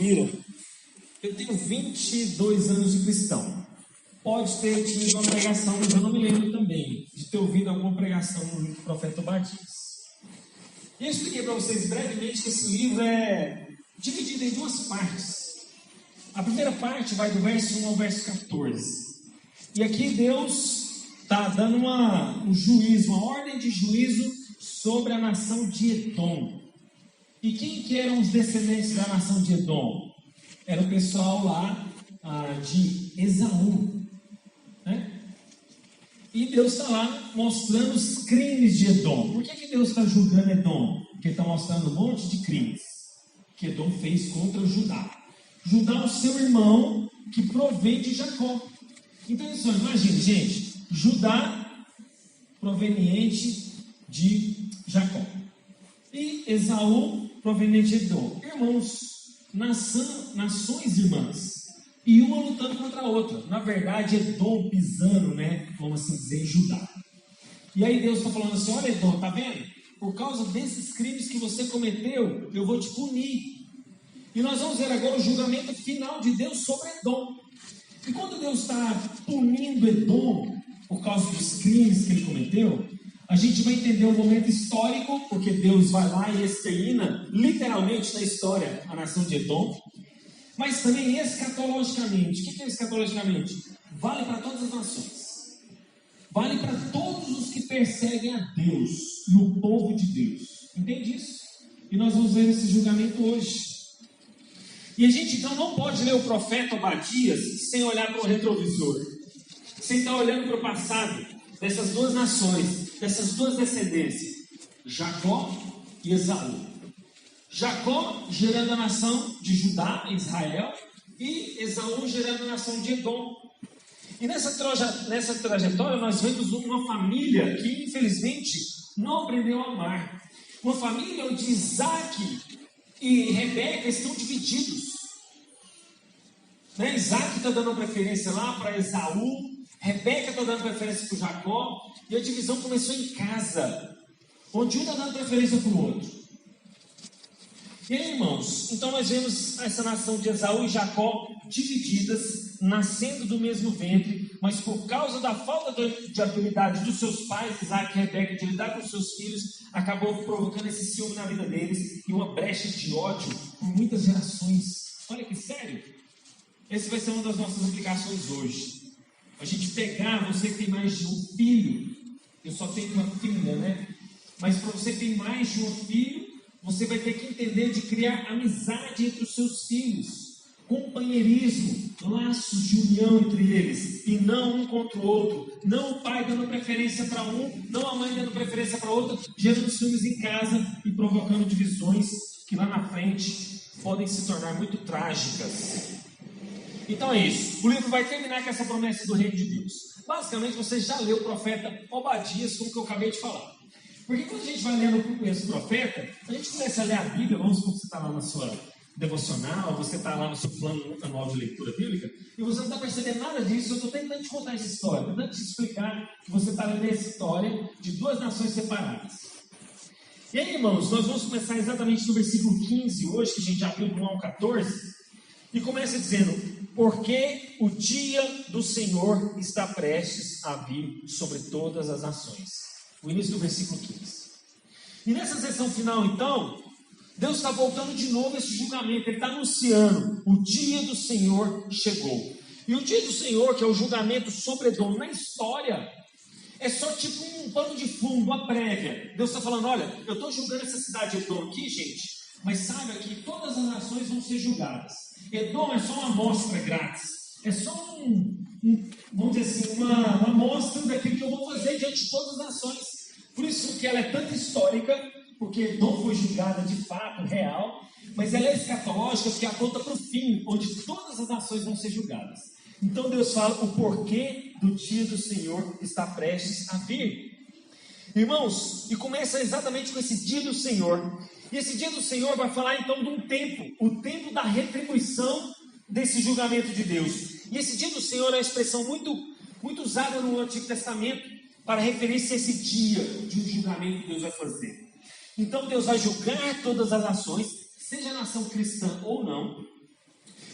ouviram, eu tenho 22 anos de cristão. Pode ter tido uma pregação, mas eu não me lembro também de ter ouvido alguma pregação no livro do profeta Obadias. E eu expliquei para vocês brevemente que esse livro é dividido em duas partes. A primeira parte vai do verso 1 ao verso 14. E aqui Deus está dando um juízo, uma ordem de juízo sobre a nação de Edom. E quem que eram os descendentes da nação de Edom? Era o pessoal lá de Esaú, né? E Deus está lá mostrando os crimes de Edom. Por que Deus está julgando Edom? Porque está mostrando um monte de crimes que Edom fez contra Judá. Judá é o seu irmão que provém de Jacó. Então, imagine, gente, Judá proveniente de Jacó e Esaú proveniente de Edom. Irmãos, nações irmãs. E uma lutando contra a outra. Na verdade, Edom pisando, né? Vamos assim dizer, em Judá. E aí Deus está falando assim: olha, Edom, tá vendo? Por causa desses crimes que você cometeu, eu vou te punir. E nós vamos ver agora o julgamento final de Deus sobre Edom. E quando Deus está punindo Edom por causa dos crimes que ele cometeu, a gente vai entender um momento histórico, porque Deus vai lá e extermina literalmente na história a nação de Edom. Mas também escatologicamente. O que é escatologicamente? Vale para todas as nações. Vale para todos os que perseguem a Deus e o povo de Deus. Entende isso? E nós vamos ver esse julgamento hoje. E a gente então não pode ler o profeta Obadias sem olhar para o retrovisor. Sem estar olhando para o passado dessas duas nações, dessas duas descendências. Jacó e Esaú. Jacó gerando a nação de Judá, Israel, e Esaú gerando a nação de Edom. E nessa trajetória nós vemos uma família que infelizmente não aprendeu a amar. Uma família onde Isaac e Rebeca estão divididos. Né? Isaac está dando preferência lá para Esaú, Rebeca está dando preferência para Jacó, e a divisão começou em casa, onde um está dando preferência para o outro. E aí, irmãos, então nós vemos essa nação de Esaú e Jacó divididas, nascendo do mesmo ventre, mas por causa da falta de habilidade dos seus pais, Isaac e Rebeca, de lidar com seus filhos, acabou provocando esse ciúme na vida deles e uma brecha de ódio por muitas gerações. Olha que sério! Essa vai ser uma das nossas aplicações hoje. A gente pegar, você que tem mais de um filho, eu só tenho uma filha, né? Mas para você que tem mais de um filho, você vai ter que entender de criar amizade entre os seus filhos, companheirismo, laços de união entre eles, e não um contra o outro, não o pai dando preferência para um, não a mãe dando preferência para outro, gerando ciúmes em casa e provocando divisões que lá na frente podem se tornar muito trágicas. Então é isso, o livro vai terminar com essa promessa do reino de Deus. Basicamente você já leu o profeta Obadias, como que eu acabei de falar. Porque quando a gente vai lendo esse profeta, a gente começa a ler a Bíblia, vamos supor que você está lá na sua devocional, você está lá no seu plano anual de leitura bíblica, e você não está percebendo nada disso. Eu estou tentando te contar essa história, tentando te explicar que você está lendo essa história de duas nações separadas. E aí, irmãos, nós vamos começar exatamente no versículo 15 hoje, que a gente já viu do 1 ao 14, e começa dizendo: porque o dia do Senhor está prestes a vir sobre todas as nações. O início do versículo 15. E nessa sessão final, então, Deus está voltando de novo esse julgamento. Ele está anunciando: o dia do Senhor chegou. E o dia do Senhor, que é o julgamento sobre Edom na história, é só tipo um pano de fundo, uma prévia. Deus está falando: olha, eu estou julgando essa cidade de Edom aqui, gente, mas saiba que todas as nações vão ser julgadas. Edom é só uma amostra grátis. É só vamos dizer assim, uma amostra daquilo que eu vou fazer diante de todas as nações. Por isso que ela é tanto histórica, porque Edom foi julgada de fato, real, mas ela é escatológica porque aponta para o fim, onde todas as nações vão ser julgadas. Então Deus fala o porquê do dia do Senhor está prestes a vir. Irmãos, e começa exatamente com esse dia do Senhor. E esse dia do Senhor vai falar então de um tempo, o tempo da retribuição desse julgamento de Deus. E esse dia do Senhor é uma expressão muito, muito usada no Antigo Testamento para referir-se a esse dia de um julgamento que Deus vai fazer. Então Deus vai julgar todas as nações, seja a nação cristã ou não,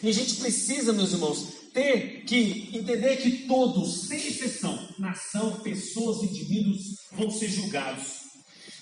E a gente precisa, meus irmãos, ter que entender que todos, sem exceção, nação, pessoas, indivíduos, vão ser julgados.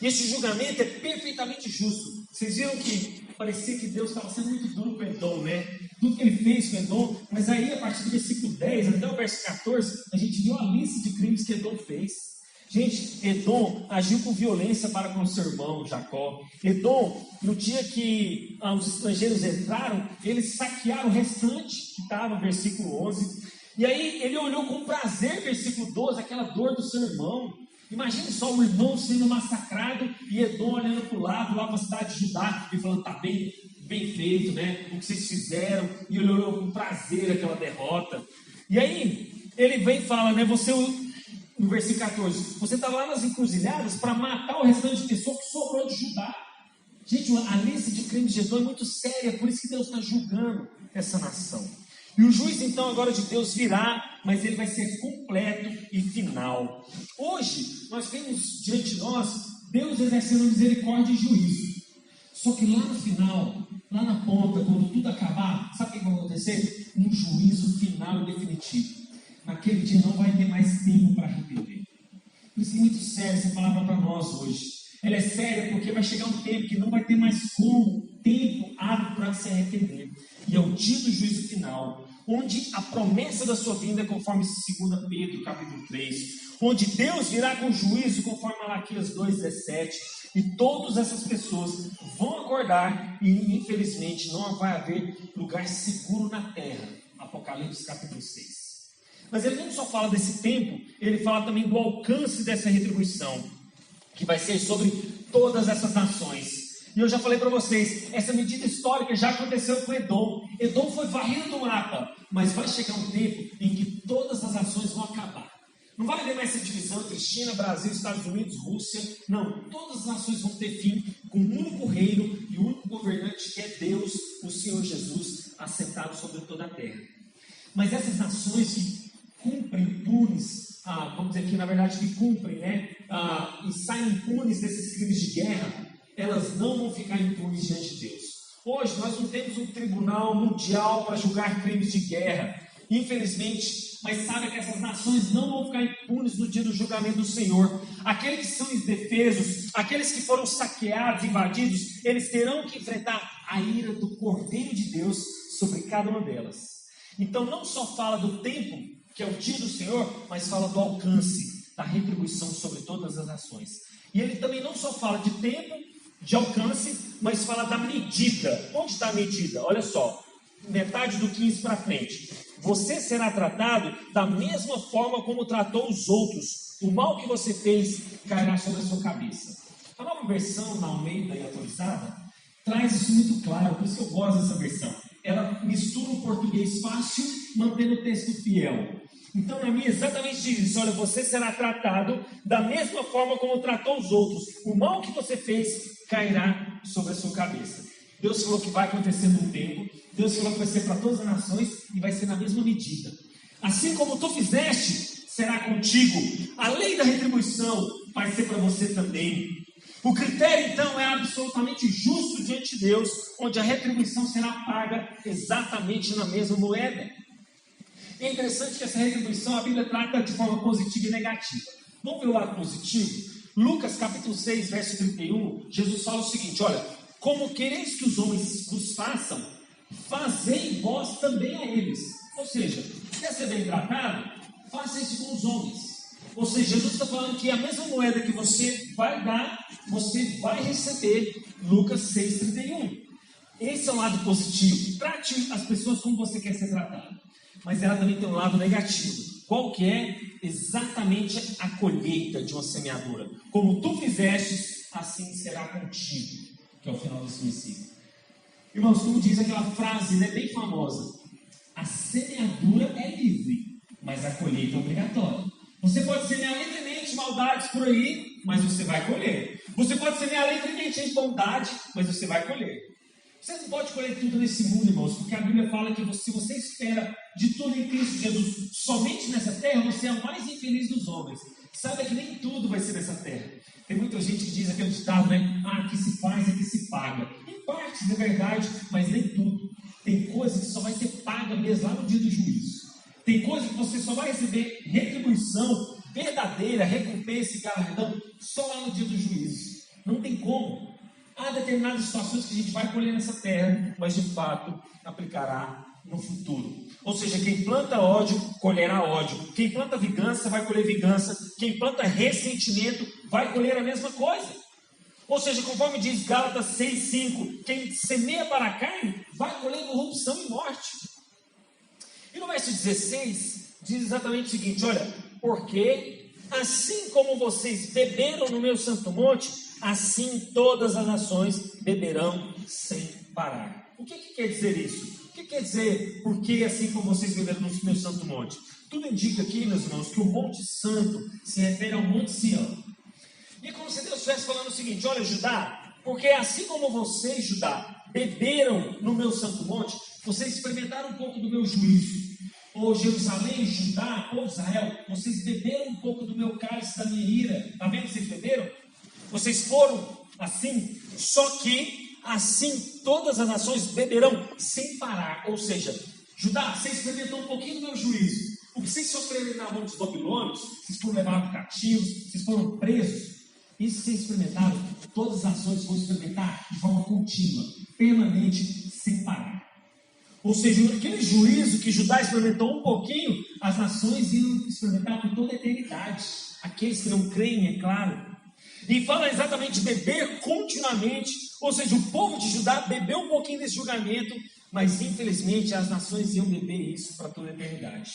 E esse julgamento é perfeitamente justo. Vocês viram que parecia que Deus estava sendo muito duro com Edom, né? Tudo que ele fez com Edom, mas aí a partir do versículo 10 até o verso 14, a gente viu a lista de crimes que Edom fez. Gente, Edom agiu com violência para com seu irmão Jacó. Edom, no dia que os estrangeiros entraram, eles saquearam o restante que estava no versículo 11. E aí ele olhou com prazer, versículo 12, aquela dor do seu irmão. Imagine só o irmão sendo massacrado e Edom olhando para o lado, lá para a cidade de Judá, e falando, está bem feito, né? O que vocês fizeram. E ele olhou com prazer aquela derrota. E aí ele vem e fala, né? No versículo 14, você estava lá nas encruzilhadas para matar o restante de pessoa que sobrou de Judá. Gente, a lista de crimes de Edom é muito séria, por isso que Deus está julgando essa nação. E o juiz então agora de Deus virá, mas ele vai ser completo e final. Hoje nós temos diante de nós Deus exercendo misericórdia e juízo. Só que lá no final, lá na ponta, quando tudo acabar, sabe o que vai acontecer? Um juízo final e definitivo. Naquele dia não vai ter mais tempo para arrepender. Por isso é muito séria essa palavra para nós hoje. Ela é séria porque vai chegar um tempo que não vai ter mais tempo hábil para se arrepender. E é o dia do juízo final, onde a promessa da sua vinda é conforme 2 Pedro, capítulo 3, onde Deus virá com juízo, conforme Malaquias 2,17, e todas essas pessoas vão acordar e, infelizmente, não vai haver lugar seguro na terra. Apocalipse, capítulo 6. Mas ele não só fala desse tempo, ele fala também do alcance dessa retribuição, que vai ser sobre todas essas nações. E eu já falei para vocês, essa medida histórica já aconteceu com Edom. Edom foi varrido do mapa, mas vai chegar um tempo em que todas as nações vão acabar. Não vai haver mais essa divisão entre China, Brasil, Estados Unidos, Rússia. Não, todas as nações vão ter fim com um único reino e o único governante que é Deus, o Senhor Jesus, assentado sobre toda a terra. Mas essas nações que cumprem impunes, vamos dizer que na verdade que cumprem, e saem impunes desses crimes de guerra, elas não vão ficar impunes diante de Deus. Hoje nós não temos um tribunal mundial para julgar crimes de guerra, infelizmente, mas sabe que essas nações não vão ficar impunes no dia do julgamento do Senhor. Aqueles que são indefesos, aqueles que foram saqueados, invadidos, eles terão que enfrentar a ira do Cordeiro de Deus sobre cada uma delas. Então não só fala do tempo, que é o dia do Senhor, mas fala do alcance, da retribuição sobre todas as nações. E ele também não só fala de tempo, de alcance, mas fala da medida. Onde está a medida? Olha só, metade do 15 para frente. Você será tratado da mesma forma como tratou os outros. O mal que você fez cairá sobre a sua cabeça. A nova versão, na Almeida e atualizada, traz isso muito claro, por isso que eu gosto dessa versão. Ela mistura o português fácil, mantendo o texto fiel. Então, na minha, exatamente diz isso. Olha, você será tratado da mesma forma como tratou os outros. O mal que você fez cairá sobre a sua cabeça. Deus falou que vai acontecer num tempo. Deus falou que vai ser para todas as nações e vai ser na mesma medida. Assim como tu fizeste, será contigo. A lei da retribuição vai ser para você também. O critério, então, é absolutamente justo diante de Deus, onde a retribuição será paga exatamente na mesma moeda. É interessante que essa retribuição a Bíblia trata de forma positiva e negativa. Vamos ver o lado positivo? Lucas capítulo 6, verso 31, Jesus fala o seguinte, olha, como quereis que os homens vos façam, fazei vós também a eles. Ou seja, quer ser bem tratado? Faça isso com os homens. Ou seja, Jesus está falando que a mesma moeda que você vai dar, você vai receber. Lucas 6, 31. Esse é o lado positivo. Trate as pessoas como você quer ser tratado. Mas ela também tem um lado negativo. Qual que é? Exatamente a colheita de uma semeadura. Como tu fizestes, assim será contigo. Que é o final desse versículo. Irmãos, como diz aquela frase, né, bem famosa. A semeadura é livre, mas a colheita é obrigatória. Você pode semear alegremente maldades por aí, mas você vai colher. Você pode semear alegremente em bondade, mas você vai colher. Você não pode colher tudo nesse mundo, irmãos, porque a Bíblia fala que se você espera de tudo em Cristo Jesus somente nessa terra, você é o mais infeliz dos homens. Saiba que nem tudo vai ser nessa terra. Tem muita gente que diz aquele ditado, né? Que se faz é que se paga. Em parte é verdade, mas nem tudo. Tem coisa que só vai ser paga mesmo lá no dia do juízo. Tem coisa que você só vai receber retribuição verdadeira, recompensa e galardão só lá no dia do juízo. Não tem como. Há determinadas situações que a gente vai colher nessa terra, mas de fato aplicará no futuro. Ou seja, quem planta ódio, colherá ódio. Quem planta vingança, vai colher vingança. Quem planta ressentimento, vai colher a mesma coisa. Ou seja, conforme diz Gálatas 6,5, quem semeia para a carne, vai colher corrupção e morte. E no verso 16, diz exatamente o seguinte, olha, porque assim como vocês beberam no meu santo monte, assim todas as nações beberão sem parar. O que quer dizer isso? O que quer dizer, porque assim como vocês beberam no meu santo monte? Tudo indica aqui, meus irmãos, que o Monte Santo se refere ao Monte Sião. E é como se Deus estivesse falando o seguinte, olha Judá, porque assim como vocês, Judá, beberam no meu santo monte, vocês experimentaram um pouco do meu juízo. Ou Jerusalém, Judá, ou Israel, vocês beberam um pouco do meu cálice, da minha ira. Está vendo que vocês beberam? Vocês foram assim, só que assim todas as nações beberão sem parar. Ou seja, Judá, você experimentou um pouquinho do meu juízo. O que vocês sofreram na mão dos babilônios, vocês foram levados cativos, vocês foram presos. Isso que vocês experimentaram, todas as nações vão experimentar de forma contínua, permanente, sem parar. Ou seja, aquele juízo que Judá experimentou um pouquinho, as nações iam experimentar por toda a eternidade. Aqueles que não creem, é claro. E fala exatamente de beber continuamente. Ou seja, o povo de Judá bebeu um pouquinho desse julgamento, mas infelizmente as nações iam beber isso para toda a eternidade.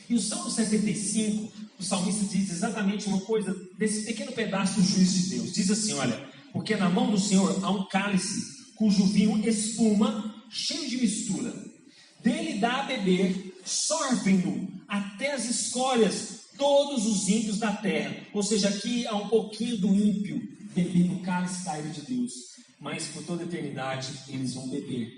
E o Salmo 75, o salmista diz exatamente uma coisa desse pequeno pedaço do juízo de Deus. Diz assim, olha, porque na mão do Senhor há um cálice, cujo vinho espuma, cheio de mistura. Dele dá a beber, sorvem-no até as escórias, todos os ímpios da terra. Ou seja, aqui há um pouquinho do ímpio bebendo o cálice da ira de Deus. Mas por toda a eternidade eles vão beber.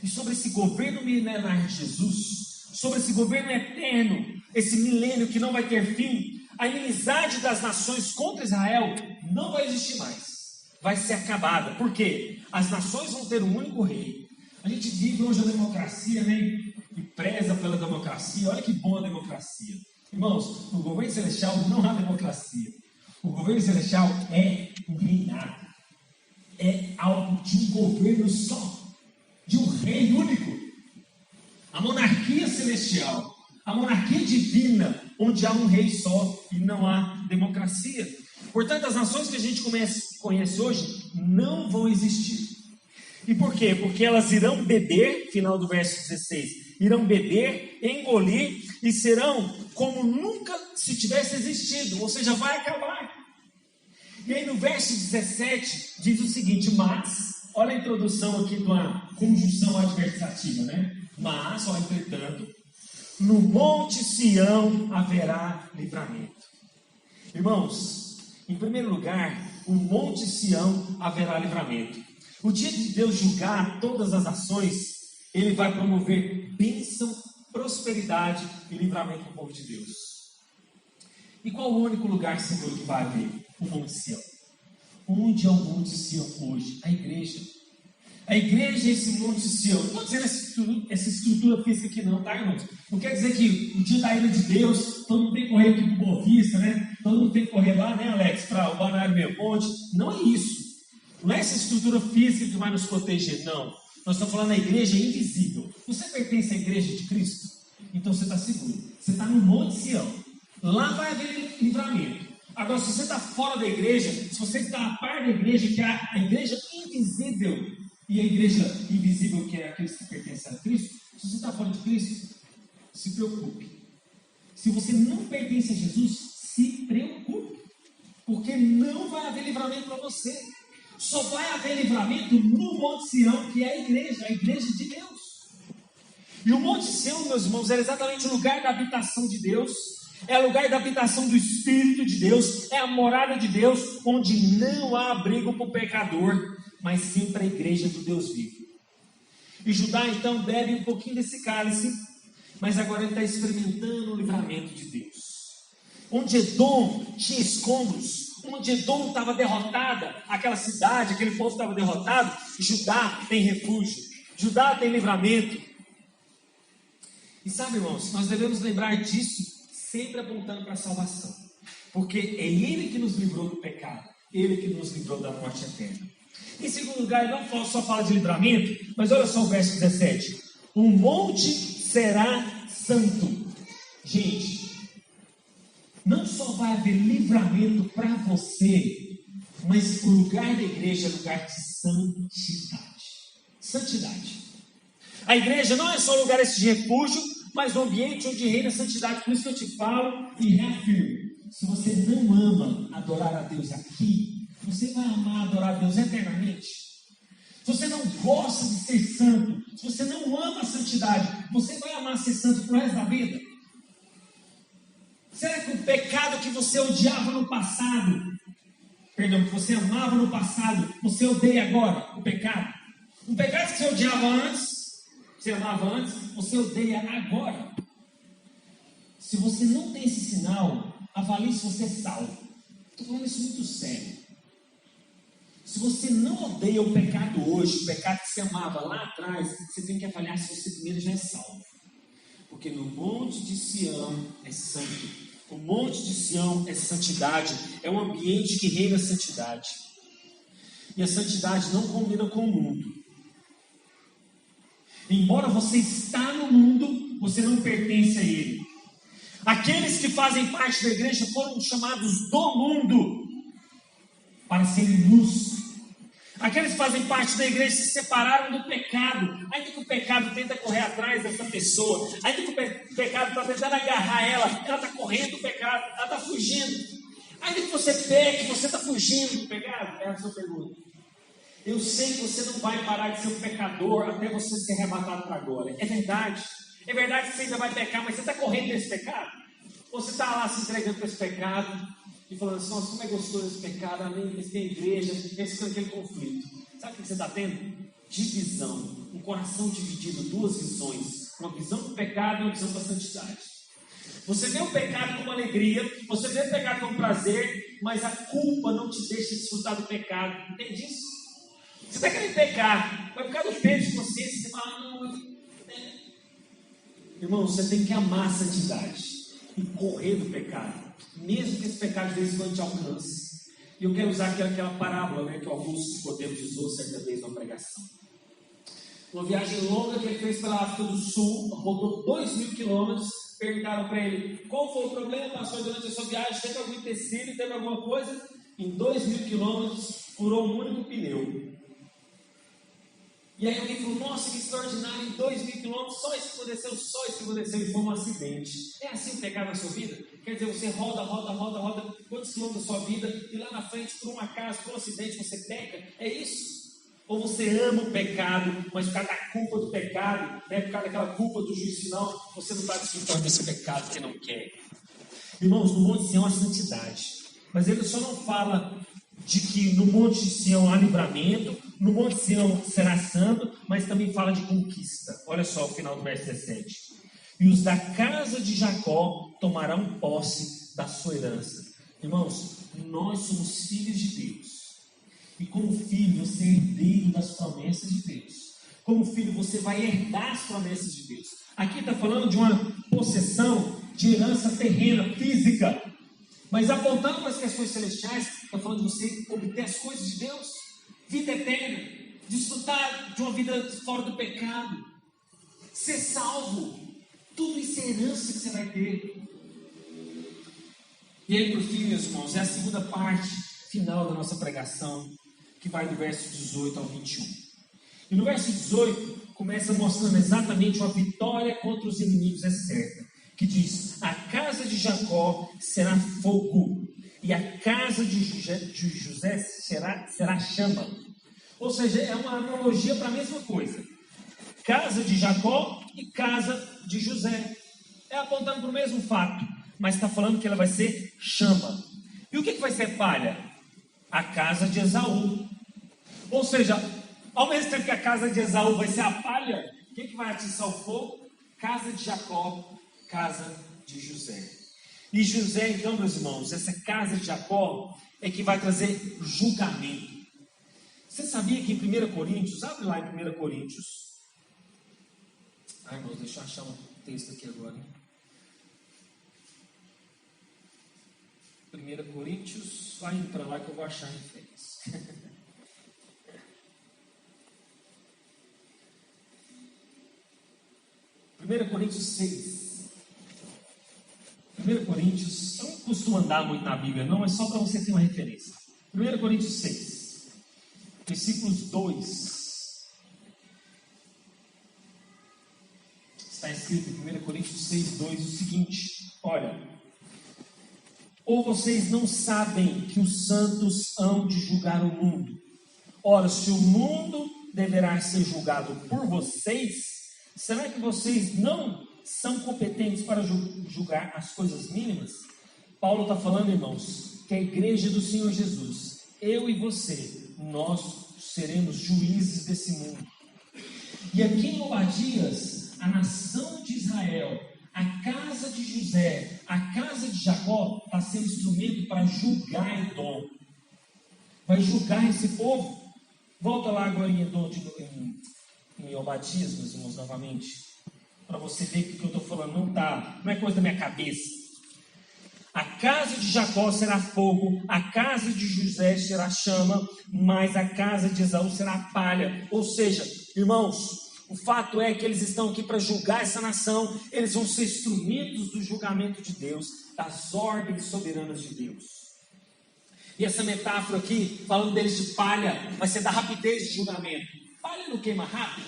E sobre esse governo milenar de Jesus, sobre esse governo eterno, esse milênio que não vai ter fim, a inimizade das nações contra Israel não vai existir mais. Vai ser acabada. Por quê? As nações vão ter um único rei. A gente vive hoje a democracia, né? E preza pela democracia. Olha que boa a democracia. Irmãos, no governo celestial não há democracia. O governo celestial é um reinado. É algo de um governo só. De um rei único. A monarquia celestial. A monarquia divina, onde há um rei só e não há democracia. Portanto, as nações que a gente conhece hoje não vão existir. E por quê? Porque elas irão beber, final do verso 16, irão beber, engolir e serão como nunca se tivesse existido, ou seja, vai acabar. E aí no verso 17 diz o seguinte, mas, olha a introdução aqui de uma conjunção adversativa, né? Mas, olha, entretanto, no Monte Sião haverá livramento. Irmãos, em primeiro lugar, o Monte Sião haverá livramento. O dia de Deus julgar todas as nações, Ele vai promover bênção, prosperidade e livramento para o povo de Deus. E qual o único lugar, Senhor, que vai haver? O Monte Sião. Onde é o Monte Sião hoje? A igreja. A igreja é esse Monte Sião. Não estou dizendo essa estrutura física aqui não, tá, irmãos? Não quer dizer que o dia da ira de Deus, todo mundo tem que correr aqui para o Boa Vista, né? Todo mundo tem que correr lá, né, Alex, para o Balneário Meio Ponte. Não é isso. Não é essa estrutura física que vai nos proteger, não. Nós estamos falando da igreja invisível. Você pertence à igreja de Cristo? Então você está seguro. Você está no Monte Sião. Lá vai haver livramento. Agora, se você está fora da igreja, se você está a par da igreja, que é a igreja invisível, e a igreja invisível, que é aqueles que pertencem a Cristo, se você está fora de Cristo, se preocupe. Se você não pertence a Jesus, se preocupe. Porque não vai haver livramento para você. Só vai haver livramento no Monte Sião, que é a igreja de Deus. E o Monte Sião, meus irmãos, era exatamente o lugar da habitação de Deus, é o lugar da habitação do Espírito de Deus, é a morada de Deus, onde não há abrigo para o pecador, mas sim para a igreja do Deus vivo. E Judá então bebe um pouquinho desse cálice, mas agora ele está experimentando o livramento de Deus. Onde Edom tinha escombros, onde Edom estava derrotada, aquela cidade, aquele povo estava derrotado, Judá tem refúgio. Judá tem livramento. E sabe, irmãos, nós devemos lembrar disso sempre apontando para a salvação. Porque é Ele que nos livrou do pecado. Ele que nos livrou da morte eterna. Em segundo lugar, ele não só fala de livramento, mas olha só o verso 17. O monte será santo. Gente, não só vai haver livramento para você, mas o lugar da igreja é lugar de santidade. Santidade. A igreja não é só lugar de refúgio, mas um ambiente onde reina a santidade. Por isso que eu te falo e reafirmo. Se você não ama adorar a Deus aqui, você vai amar adorar a Deus eternamente. Se você não gosta de ser santo, se você não ama a santidade, você vai amar ser santo pro resto da vida? Será que o pecado que você odiava no passado, perdão, que você amava no passado, você odeia agora? O pecado? O pecado que você odiava antes, você amava antes, você odeia agora. Se você não tem esse sinal, avalie se você é salvo. Estou falando isso muito sério. Se você não odeia o pecado hoje, o pecado que você amava lá atrás, você tem que avaliar se você primeiro já é salvo. Porque no monte de Sião é santo. O monte de Sião é santidade. É um ambiente que reina a santidade. E a santidade não combina com o mundo. Embora você está no mundo, você não pertence a ele. Aqueles que fazem parte da igreja foram chamados do mundo para serem luz. Aqueles que fazem parte da igreja se separaram do pecado. Ainda que o pecado tenta correr atrás dessa pessoa, ainda que o pecado está tentando agarrar ela está correndo do pecado, ela está fugindo. Ainda que você peque, você está fugindo do pecado. É a sua pergunta. Eu sei que você não vai parar de ser um pecador até você ser arrebatado para a glória. É verdade. É verdade que você ainda vai pecar, mas você está correndo desse pecado? Ou você está lá se entregando para esse pecado e falando assim, nossa, como é gostoso esse pecado, amém, esse tem igreja, esse tem aquele conflito. Sabe o que você está tendo? Divisão, um coração dividido, duas visões. Uma visão do pecado e uma visão da santidade. Você vê o pecado como alegria, você vê o pecado como prazer, mas a culpa não te deixa desfrutar do pecado. Entende isso? Você está querendo pecar, vai ficar do peso de consciência, você fala, não. Irmão, você tem que amar a santidade e correr do pecado, mesmo que esse pecado de vez em quando te alcance. E eu quero usar aquela parábola, que o Augusto Nicodemos usou certa vez numa pregação. Uma viagem longa que ele fez pela África do Sul, rodou 2.000 quilômetros. Perguntaram para ele qual foi o problema, passou durante a sua viagem, teve algum empecilho, teve alguma coisa. Em 2.000 quilômetros, furou um único pneu. E aí alguém falou, nossa, que extraordinário, em 2.000 quilômetros, só isso que aconteceu, e foi um acidente. É assim o pecado na sua vida? Quer dizer, você roda quantos quilômetros da sua vida, e lá na frente, por um acaso, por um acidente, você peca? É isso? Ou você ama o pecado, mas por causa da culpa do pecado, por causa daquela culpa do juízo final, você não está desfrutando desse pecado que você não quer? Irmãos, no Monte Sião há santidade, mas ele só não fala de que no Monte Sião há livramento, no Monte Sião será santo, mas também fala de conquista. Olha só o final do verso 17. E os da casa de Jacó tomarão posse da sua herança. Irmãos, nós somos filhos de Deus. E como filho, você é herdeiro das promessas de Deus. Como filho, você vai herdar as promessas de Deus. Aqui está falando de uma possessão de herança terrena, física. Mas apontando para as questões celestiais, está falando de você obter as coisas de Deus. Vida eterna. Desfrutar de uma vida fora do pecado. Ser salvo. Tudo isso é herança que você vai ter. E aí, por fim, meus irmãos, é a segunda parte final da nossa pregação, que vai do verso 18 ao 21. E no verso 18, começa mostrando exatamente uma vitória contra os inimigos é certa, que diz, a casa de Jacó será fogo, e a casa de José será chama. Ou seja, é uma analogia para a mesma coisa. Casa de Jacó e casa de José. É apontando para o mesmo fato, mas está falando que ela vai ser chama. E o que vai ser palha? A casa de Esaú. Ou seja, ao mesmo tempo que a casa de Esaú vai ser a palha, quem que vai atiçar o fogo? Casa de Jacó, casa de José. E José, então, meus irmãos, essa casa de Jacó é que vai trazer julgamento. Você sabia que em 1 Coríntios, abre lá em 1 Coríntios, Ai, irmãos, deixa eu achar um texto aqui agora. 1 Coríntios, vai indo para lá que eu vou achar referência. 1 Coríntios 6. 1 Coríntios, eu não costumo andar muito na Bíblia não, é só para você ter uma referência. 1 Coríntios 6, versículos 2. Está escrito em 1 Coríntios 6, 2 o seguinte: olha, ou vocês não sabem que os santos hão de julgar o mundo? Ora, se o mundo deverá ser julgado por vocês, será que vocês não são competentes para julgar as coisas mínimas? Paulo está falando, irmãos, que a igreja do Senhor Jesus, eu e você, nós seremos juízes desse mundo. E aqui em Obadias, a nação de Israel, a casa de José, a casa de Jacó, está sendo instrumento para julgar Edom. Vai julgar esse povo. Volta lá agora em Edom, em Obadias, meus irmãos, novamente, para você ver que o que eu estou falando não é coisa da minha cabeça. A casa de Jacó será fogo, a casa de José será chama, mas a casa de Esaú será palha. Ou seja, irmãos, o fato é que eles estão aqui para julgar essa nação, eles vão ser instrumentos do julgamento de Deus, das ordens soberanas de Deus. E essa metáfora aqui, falando deles de palha, vai ser da rapidez de julgamento. Palha não queima rápido.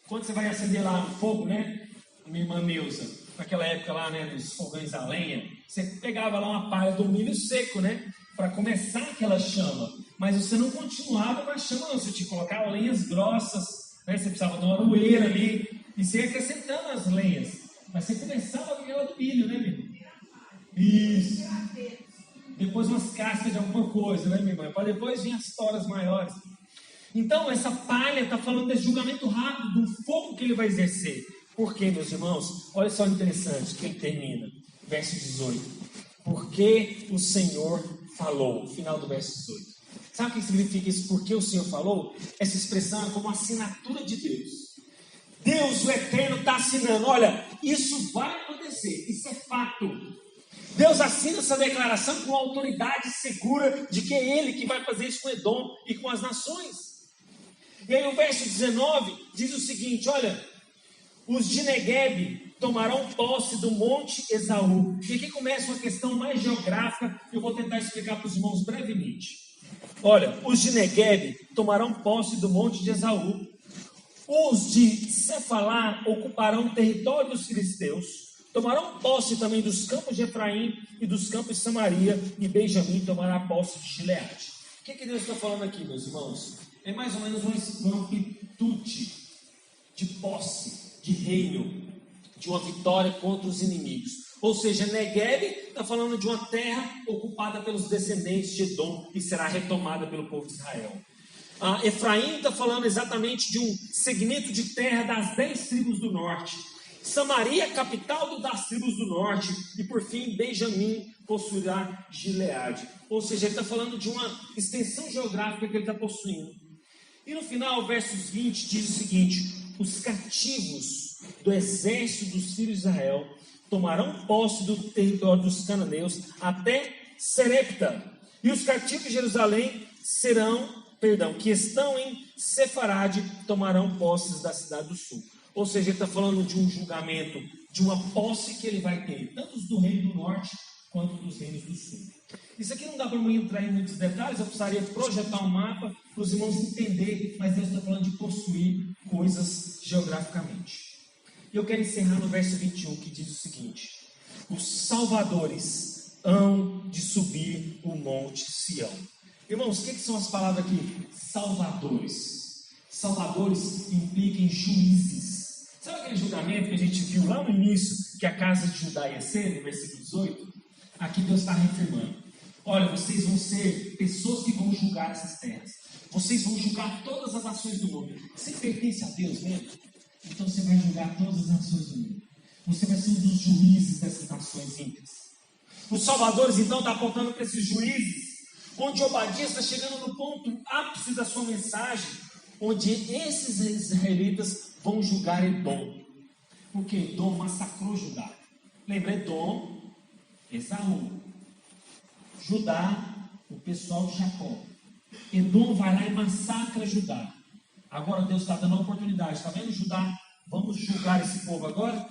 Quando você vai acender lá no fogo, né? Minha irmã Neuza, naquela época lá, né, dos fogões a lenha, você pegava lá uma palha do milho seco, né? Para começar aquela chama. Mas você não continuava com a chama, não. Você tinha que colocar lenhas grossas, né? Você precisava de uma aroeira ali, e você ia acrescentando as lenhas. Mas você começava com aquela do milho, né, meu? Isso. Depois umas cascas de alguma coisa, né, minha irmã? Para depois vir as toras maiores. Então, essa palha está falando desse julgamento rápido, do fogo que ele vai exercer. Por quê, meus irmãos? Olha só interessante que ele termina. Verso 18. Porque o Senhor falou. Final do verso 18. Sabe o que significa isso? Porque o Senhor falou? Essa expressão é como uma assinatura de Deus. Deus, o Eterno, está assinando. Olha, isso vai acontecer. Isso é fato. Deus assina essa declaração com autoridade segura de que é Ele que vai fazer isso com Edom e com as nações. E aí o verso 19 diz o seguinte, olha, os de Negueb tomarão posse do monte Esaú. E aqui começa uma questão mais geográfica, eu vou tentar explicar para os irmãos brevemente. Olha, os de Negueb tomarão posse do monte de Esaú. Os de Cefalá ocuparão o território dos filisteus. Tomarão posse também dos campos de Efraim e dos campos de Samaria, e Benjamim tomará posse de Gileade. O que Deus está falando aqui, meus irmãos? É mais ou menos uma amplitude de posse, de reino, de uma vitória contra os inimigos. Ou seja, Negueb está falando de uma terra ocupada pelos descendentes de Edom e será retomada pelo povo de Israel. Efraim está falando exatamente de um segmento de terra das 10 tribos do norte. Samaria, capital das tribos do norte. E por fim, Benjamim possuirá Gileade. Ou seja, ele está falando de uma extensão geográfica que ele está possuindo. E no final, versos 20, diz o seguinte: os cativos do exército dos filhos de Israel tomarão posse do território dos cananeus até Serepta. E os cativos de Jerusalém que estão em Sefarade, tomarão posses da cidade do sul. Ou seja, ele está falando de um julgamento, de uma posse que ele vai ter, tanto do reino do norte, quanto dos reinos do sul. Isso aqui não dá para eu entrar em muitos detalhes, eu precisaria projetar um mapa para os irmãos entenderem, mas Deus está falando de possuir coisas geograficamente. E eu quero encerrar no verso 21, que diz o seguinte: os salvadores hão de subir o monte Sião. Irmãos, o que são as palavras aqui? Salvadores. Salvadores implicam juízes. Sabe aquele julgamento que a gente viu lá no início, que a casa de Judá ia ser, no versículo 18? Aqui Deus está reafirmando: olha, vocês vão ser pessoas que vão julgar essas terras. Vocês vão julgar todas as nações do mundo. Você pertence a Deus mesmo? Então você vai julgar todas as nações do mundo. Você vai ser um dos juízes dessas nações ímpias. Os salvadores, então, estão apontando para esses juízes, onde Obadias está chegando no ponto ápice da sua mensagem, onde esses israelitas vão julgar Edom. Porque Edom massacrou Judá. Lembra, Edom, Esaú. Judá, o pessoal de Jacó. Edom vai lá e massacra Judá. Agora Deus está dando uma oportunidade. Está vendo, Judá? Vamos julgar esse povo agora?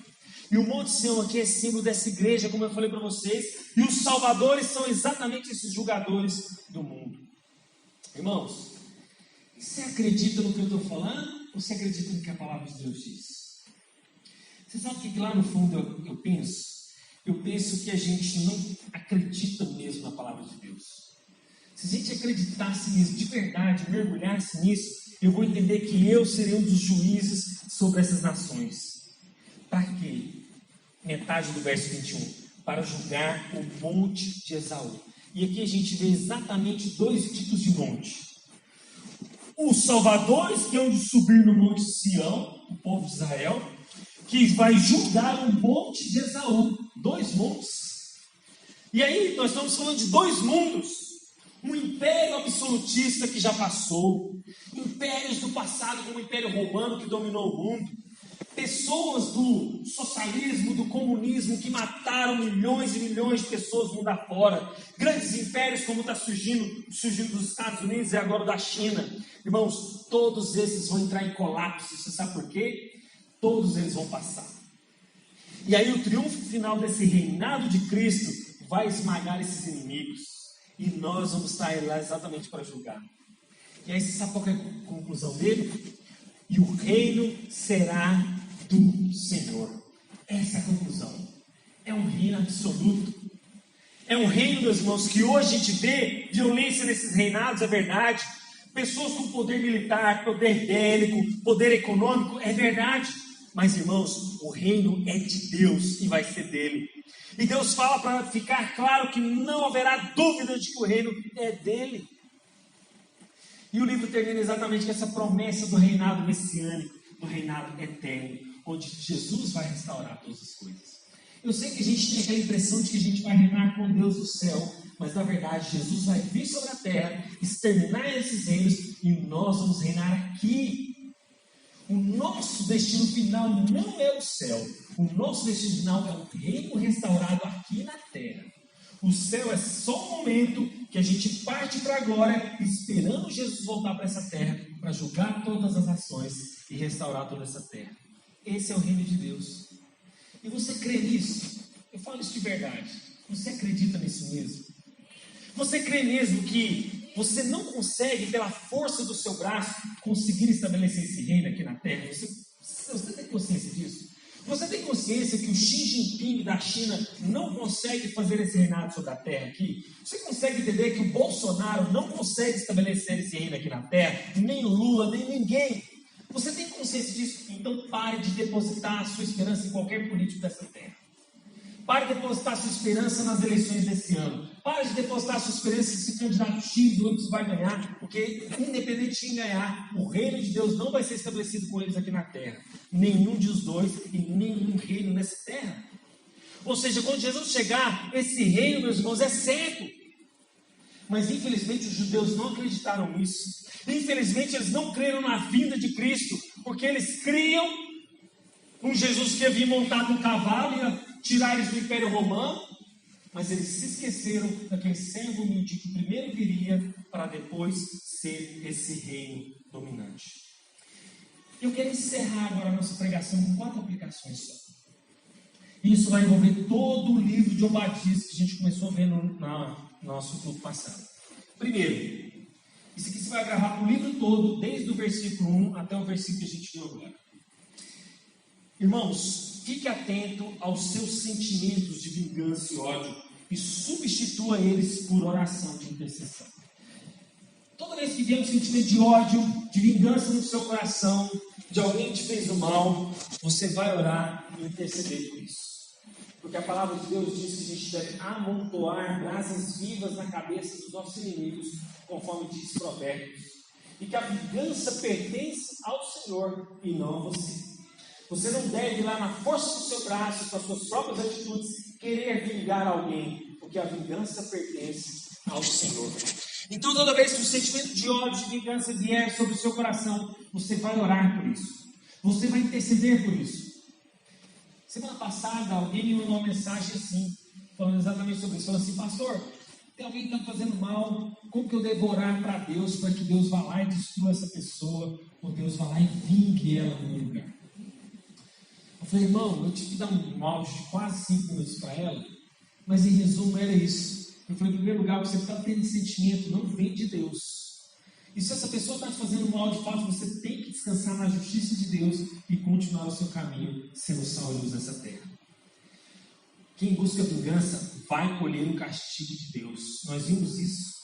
E o Monte Sião aqui é símbolo dessa igreja, como eu falei para vocês. E os salvadores são exatamente esses julgadores do mundo. Irmãos, você acredita no que eu estou falando? Ou você acredita no que a palavra de Deus diz? Você sabe o que lá no fundo eu penso? Eu penso que a gente não acredita mesmo na palavra de Deus. Se a gente acreditasse nisso de verdade, mergulhasse nisso, eu vou entender que eu serei um dos juízes sobre essas nações. Para quê? Metade do verso 21. Para julgar o monte de Esaú. E aqui a gente vê exatamente dois tipos de monte. Os salvadores que hão de subir no monte Sião, o povo de Israel, que vai julgar o monte de Esaú. Dois montes. E aí nós estamos falando de dois mundos. Um império absolutista que já passou. Impérios do passado, como o Império Romano que dominou o mundo. Pessoas do socialismo, do comunismo que mataram milhões e milhões de pessoas mundo afora. Grandes impérios como está surgindo dos Estados Unidos e agora da China. Irmãos, todos esses vão entrar em colapso. Você sabe por quê? Todos eles vão passar. E aí o triunfo final desse reinado de Cristo vai esmagar esses inimigos. E nós vamos estar lá exatamente para julgar. E aí você sabe qual é a conclusão dele? E o reino será do Senhor. Essa é a conclusão. É um reino absoluto. É um reino, meus irmãos, que hoje a gente vê violência nesses reinados, é verdade. Pessoas com poder militar, poder bélico, poder econômico, é verdade. Mas, irmãos, o reino é de Deus e vai ser dele. E Deus fala para ficar claro que não haverá dúvida de que o reino é dele. E o livro termina exatamente com essa promessa do reinado messiânico, do reinado eterno, onde Jesus vai restaurar todas as coisas. Eu sei que a gente tem aquela impressão de que a gente vai reinar com Deus do céu, mas na verdade Jesus vai vir sobre a terra, exterminar esses reinos e nós vamos reinar aqui. O nosso destino final não é o céu. O nosso destino final é o reino restaurado aqui na terra. O céu é só um momento que a gente parte para a glória, esperando Jesus voltar para essa terra, para julgar todas as nações e restaurar toda essa terra. Esse é o reino de Deus. E você crê nisso? Eu falo isso de verdade. Você acredita nisso mesmo? Você crê mesmo que você não consegue, pela força do seu braço, conseguir estabelecer esse reino aqui na terra? Você tem consciência disso? Você tem consciência que o Xi Jinping da China não consegue fazer esse reinado sobre a terra aqui? Você consegue entender que o Bolsonaro não consegue estabelecer esse reino aqui na terra? Nem o Lula, nem ninguém. Você tem consciência disso? Então pare de depositar a sua esperança em qualquer político dessa terra. Pare de depositar a sua esperança nas eleições desse ano. Pare de depositar a sua esperança se candidato X ou Y vai ganhar, porque independente de quem ganhar, o reino de Deus não vai ser estabelecido com eles aqui na terra. Nenhum dos dois e nenhum reino nessa terra. Ou seja, quando Jesus chegar, esse reino, meus irmãos, é certo. Mas infelizmente os judeus não acreditaram nisso. Infelizmente eles não creram na vinda de Cristo, porque eles criam um Jesus que ia vir montado no cavalo, ia tirar eles do Império Romano, mas eles se esqueceram daquele servo humilde que primeiro viria para depois ser esse reino dominante. Eu quero encerrar agora a nossa pregação com 4 aplicações só. Isso vai envolver todo o livro de Obadias que a gente começou a ver no nosso culto passado. Primeiro, isso aqui você vai gravar o livro todo, desde o versículo 1 até o versículo que a gente viu agora. Irmãos, fique atento aos seus sentimentos de vingança e ódio e substitua eles por oração de intercessão. Toda vez que vier um sentimento de ódio, de vingança no seu coração, de alguém que te fez o mal, você vai orar e interceder por isso. Porque a palavra de Deus diz que a gente deve amontoar brasas vivas na cabeça dos nossos inimigos, conforme diz Provérbios. E que a vingança pertence ao Senhor e não a você. Você não deve ir lá na força do seu braço, com as suas próprias atitudes, querer vingar alguém, porque a vingança pertence ao Senhor. Então, toda vez que o sentimento de ódio, de vingança vier sobre o seu coração, você vai orar por isso. Você vai interceder por isso. Semana passada, alguém me mandou uma mensagem assim, falando exatamente sobre isso. Falando assim, pastor, tem alguém que está fazendo mal, como que eu devo orar para Deus, para que Deus vá lá e destrua essa pessoa, ou Deus vá lá e vingue ela no meu lugar? Eu falei, irmão, eu tive que dar um áudio de quase 5 minutos para ela, mas em resumo era isso. Eu falei, em primeiro lugar, você está tendo sentimento, não vem de Deus. E se essa pessoa está te fazendo mal de fato, você tem que descansar na justiça de Deus e continuar o seu caminho, sendo sal e luz nessa terra. Quem busca vingança vai colher o castigo de Deus. Nós vimos isso.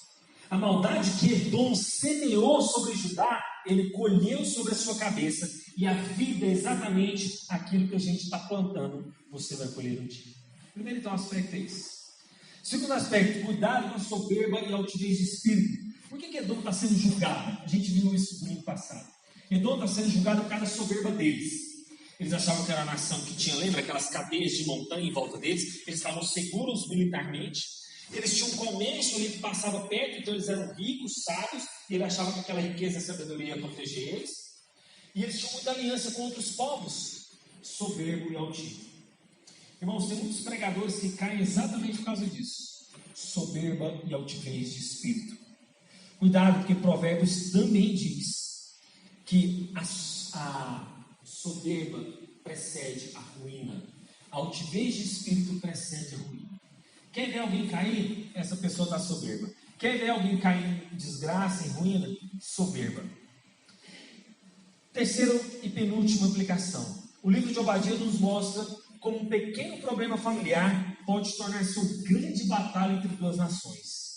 A maldade que Edom semeou sobre Judá, ele colheu sobre a sua cabeça. E a vida é exatamente aquilo que a gente está plantando, você vai colher um dia. Primeiro então aspecto é esse. Segundo aspecto, cuidado com a soberba e altivez de espírito. Por que Edom está sendo julgado? A gente viu isso no domingo passado. Edom está sendo julgado por causa da soberba deles. Eles achavam que era uma nação que tinha, lembra, aquelas cadeias de montanha em volta deles? Eles estavam seguros militarmente. Eles tinham um comércio ali que passava perto, então eles eram ricos, sábios, e ele achava que aquela riqueza e sabedoria ia proteger eles. E eles tinham muita aliança com outros povos, soberbo e altivo. Irmãos, tem muitos pregadores que caem exatamente por causa disso. Soberba e altivez de espírito. Cuidado, porque Provérbios também diz que a soberba precede a ruína. A altivez de espírito precede a ruína. Quer ver alguém cair? Essa pessoa está soberba. Quer ver alguém cair em desgraça, em ruína? Soberba. Terceira e penúltima aplicação. O livro de Obadias nos mostra como um pequeno problema familiar pode tornar-se uma grande batalha entre duas nações.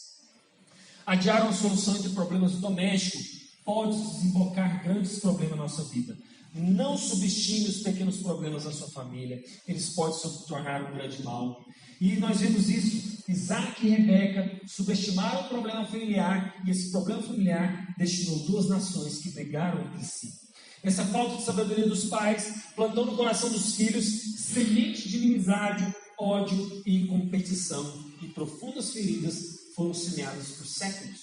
Adiar uma solução entre problemas domésticos pode desembocar grandes problemas na nossa vida. Não subestime os pequenos problemas da sua família. Eles podem se tornar um grande mal. E nós vemos isso. Isaac e Rebeca subestimaram o problema familiar. E esse problema familiar destinou duas nações que brigaram entre si. Essa falta de sabedoria dos pais plantou no coração dos filhos semente de inimizade, ódio e competição. E profundas feridas foram semeadas por séculos.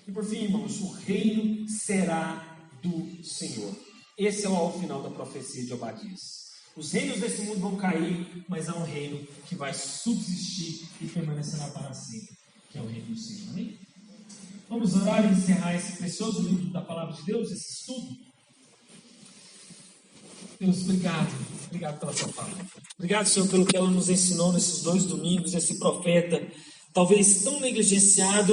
E por fim, irmãos, o reino será do Senhor. Esse é o final da profecia de Obadias. Os reinos desse mundo vão cair, mas há um reino que vai subsistir e permanecerá para sempre, que é o reino do Senhor. Amém? Vamos orar e encerrar esse precioso livro da Palavra de Deus, esse estudo. Deus, obrigado. Obrigado pela sua palavra. Obrigado, Senhor, pelo que ela nos ensinou nesses 2 domingos, esse profeta, talvez tão negligenciado,